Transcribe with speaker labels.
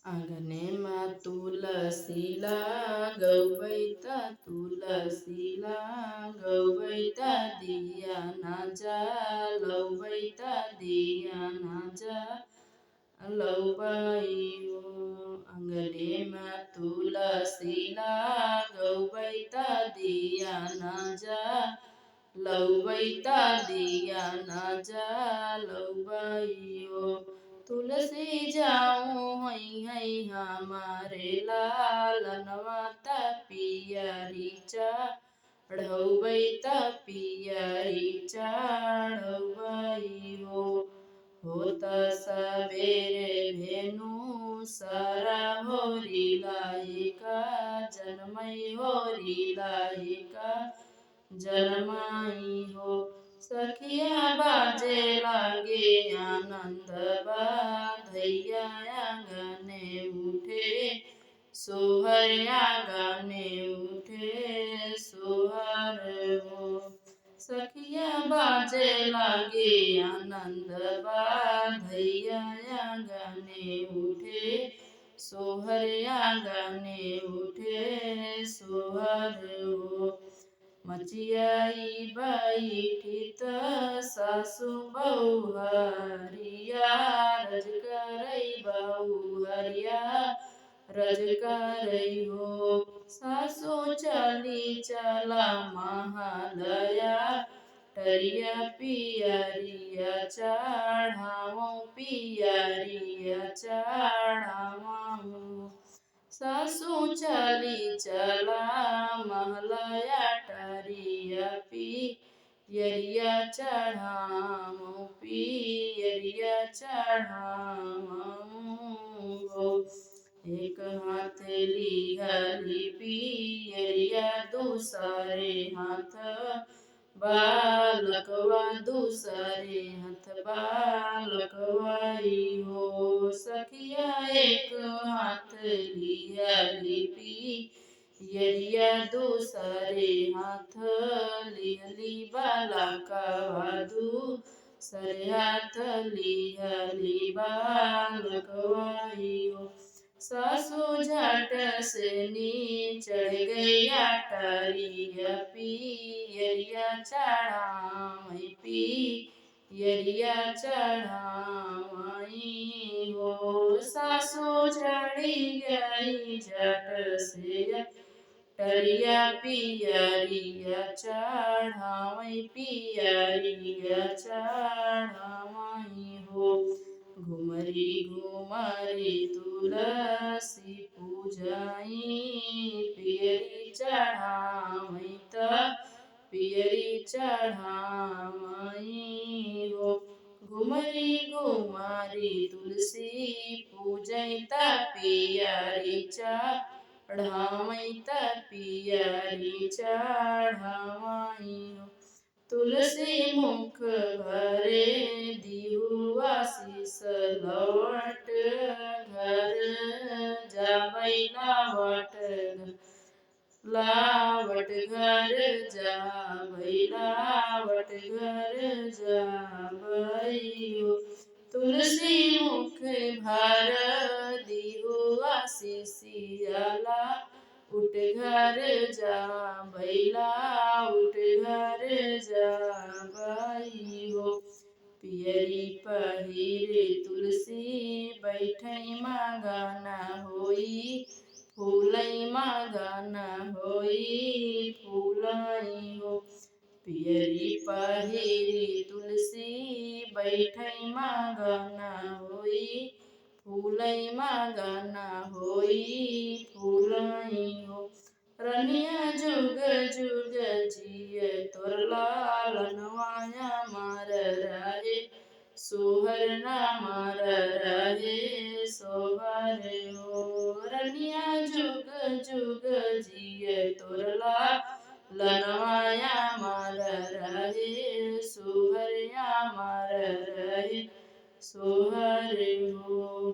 Speaker 1: अंगनेमा तुलसीला गवैता तुलसीला गवैता दिया ना जा लवैता दिया ना जा लवबाई हो अंगनेमा तुलसीला गवैता दिया ना जा लवैता दिया ना जा लवबाई हो तुलसी जाऊँ हई हमारे लालनवा पियरी चढ़ौबै पियरी चढ़ौबै हो होत सबेरे भेनु सारा होरी लायका जन्मै होरी लायका जन्माई हो सखिया बाजे लागे आनंद बाधैया आंगने उठे सोहर आंगने उठे सोहर हो सखिया बाजे लागे आनंद बाधैया आंगने उठे सोहर आंगने उठे सोहर हो मचियाई बैठित सासु बहु हरिया रज करई बहु हरिया रज करई हो सासु चली चला महालया टरिया पियरिया चढ़ावो पियरिया चढ़ावो सासु चली चला महलया टरिया पियरिया चढ़ावो पियरिया चढ़ावो एक हाथ लिहली पियरिया दूसरे हाथ बालकवा दूसरे हाथ बालकवाई हो सखिया एक हाथ लिहली पियरिया दूसरे हाथ लिहली बालकवा दूसरे हाथ लिहली बालकवाई हो सासु झट से चढ़ गया टरिया पियरिया चढ़ावई पियरिया चढ़ावई हो सासु चढ़ी गई झट से टरिया पियरिया चढ़ावई पियरिया चढ़ावई हो घुमरी घुमरी तुलसी पूजाई पियरी चढ़ावई पियरी चढ़ावई हो घुमरी घुमरी तुलसी पूजैता पियरी चढ़ावई पियरी चढ़ावई हो तुलसी मुख भरे दिहु आशीष लौट घर जाबै लावट घर जाबै लावट घर जाबै हो तुलसी मुख भर दिहु आशीष ला उठ घर जाबै उठ घर जाबै हो पियरी पहिरे तुलसी बैठै मगन होई फूलै मगन होई फूलै हो पियरी पहिरे तुलसी बैठै मगन होई फूलै मगन होई फूलै हो रनिया जुग जुग जिय तोर लालनवा अमर रहे सोहर अमर रहे सोहर हो रनिया जुग जुग जिय तोर लालनवा अमर रहे सोहर अमर रहे सोहर हो।